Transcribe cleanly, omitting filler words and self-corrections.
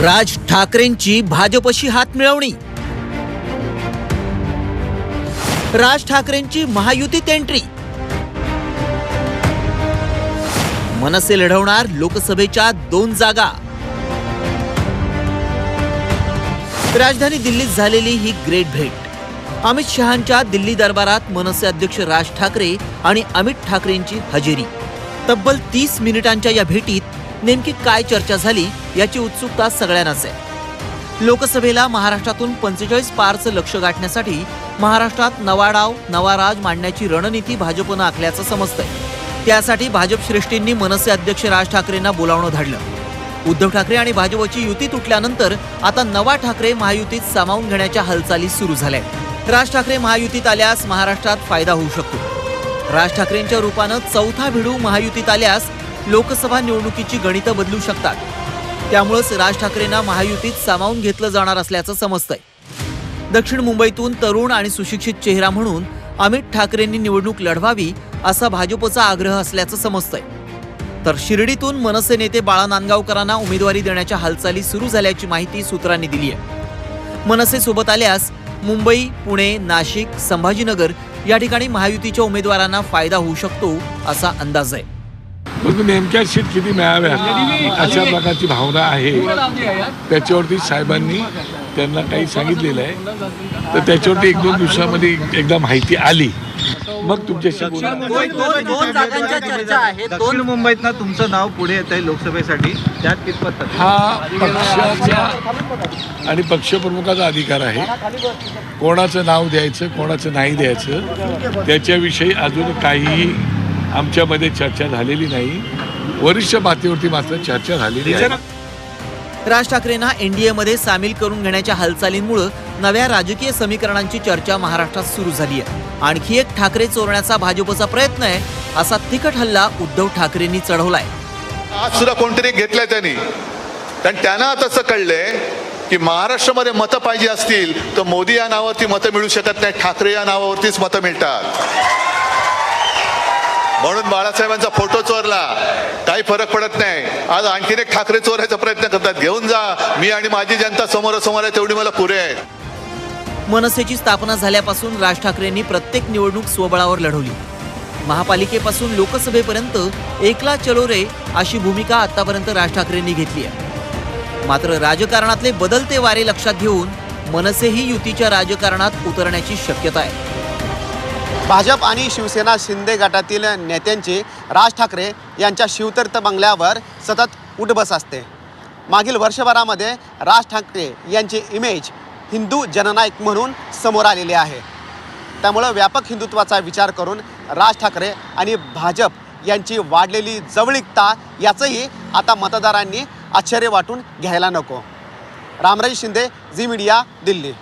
राज ठाकरेंची भाजपशी हातमिळवणी. राज ठाकरेंची महायुतीत एंट्री. मनसे लढवणार लोकसभेच्या 2 जागा. राजधानी दिल्लीत झालेली ही ग्रेट भेट. अमित शहांच्या दिल्ली दरबारात मनसे अध्यक्ष राज ठाकरे आणि अमित ठाकरेंची हजेरी. तब्बल 30 मिनिटांच्या या भेटीत नेमकी काय चर्चा झाली याची उत्सुकता सगळ्यांनाच आहे. लोकसभेला महाराष्ट्रातून 45 पारचं लक्ष गाठण्यासाठी महाराष्ट्रात नवा डाव नवा राज मांडण्याची रणनीती भाजपनं आखल्याचं समजतंय. त्यासाठी भाजप श्रेष्ठींनी मनसे अध्यक्ष राज ठाकरेंना बोलावणं धाडलं. उद्धव ठाकरे आणि भाजपची युती तुटल्यानंतर आता नवा ठाकरे महायुतीत सामावून घेण्याच्या हालचाली सुरू झाल्या. राज ठाकरे महायुतीत आल्यास महाराष्ट्रात फायदा होऊ शकतो. राज ठाकरेंच्या रूपानं चौथा भिडू महायुतीत आल्यास लोकसभा निवडणुकीची गणितं बदलू शकतात. त्यामुळेच राज ठाकरेंना महायुतीत सामावून घेतलं जाणार असल्याचं समजतंय. दक्षिण मुंबईतून तरुण आणि सुशिक्षित चेहरा म्हणून अमित ठाकरेंनी निवडणूक लढवावी असा भाजपचा आग्रह असल्याचं समजतंय. तर शिर्डीतून मनसे नेते बाळा नांदगावकरांना उमेदवारी देण्याच्या हालचाली सुरू झाल्याची माहिती सूत्रांनी दिली आहे. मनसे सोबत आल्यास मुंबई, पुणे, नाशिक, संभाजीनगर या ठिकाणी महायुतीच्या उमेदवारांना फायदा होऊ शकतो असा अंदाज आहे. मग नेमक्या सीट किती मिळाव्या अशा प्रकारची भावना आहे. त्याच्यावरती साहेबांनी त्यांना काही सांगितलेलं आहे, तर त्याच्यावरती 1-2 दिवसामध्ये एकदा माहिती आली मग तुमच्याशी दोन जागांच्या चर्चा आहे. दक्षिण मुंबईतनं तुमचं नाव पुढे येत आहे लोकसभेसाठी, त्यात कितपत हा पक्षाचा आणि पक्षप्रमुखाचा अधिकार आहे. कोणाचं नाव द्यायचं कोणाचं नाही द्यायचं त्याच्याविषयी अजून काहीही आमच्यामध्ये चर्चा झालेली नाही. वरिष्ठ पातळीवरती मात्र चर्चा झालेली आहे. राज ठाकरेंना एनडीएमध्ये सामील करून घेण्याच्या हालचालींमुळे नव्या राजकीय समीकरणांची चर्चा महाराष्ट्रात सुरू झाली आहे. आणखी एक ठाकरे चोरण्याचा भाजपचा प्रयत्न आहे असा तिखट हल्ला उद्धव ठाकरेंनी चढवलाय. आज सुद्धा कोणतरी घेतलंय त्यांना आता असं कळलंय की महाराष्ट्रामध्ये मतं पाहिजे असतील तर मोदी या नावावरती मतं मिळू शकत नाही, ठाकरे या नावावरतीच मतं मिळतात. म्हणून बाळासाहेबांचा फोटो चोरला, काही फरक पडत नाही. आज आणखीन एक ठाकरे चोरायचा प्रयत्न करतात. घेऊन जा, मी आणि माझी जनता समोरासमोर आहे तेवढी मला पुरे आहे. मनसेची स्थापना झाल्यापासून राज ठाकरेंनी प्रत्येक निवडणूक स्वबळावर लढवली. महापालिकेपासून लोकसभेपर्यंत एकला चलो रे अशी भूमिका आतापर्यंत राज ठाकरेंनी घेतली आहे. मात्र राजकारणातले बदलते वारे लक्षात घेऊन मनसेही युतीच्या राजकारणात उतरण्याची शक्यता आहे. भाजप आणि शिवसेना शिंदे गटातील नेत्यांची राज ठाकरे यांच्या शिवतीर्थ बंगल्यावर सतत उठबस असते. मागील वर्षभरामध्ये राज ठाकरे यांची इमेज हिंदू जननायक म्हणून समोर आलेली आहे. त्यामुळं व्यापक हिंदुत्वाचा विचार करून राज ठाकरे आणि भाजप यांची वाढलेली जवळीकता याचंही आता मतदारांनी आश्चर्य वाटून घ्यायला नको. रामराज शिंदे, झी मीडिया, दिल्ली.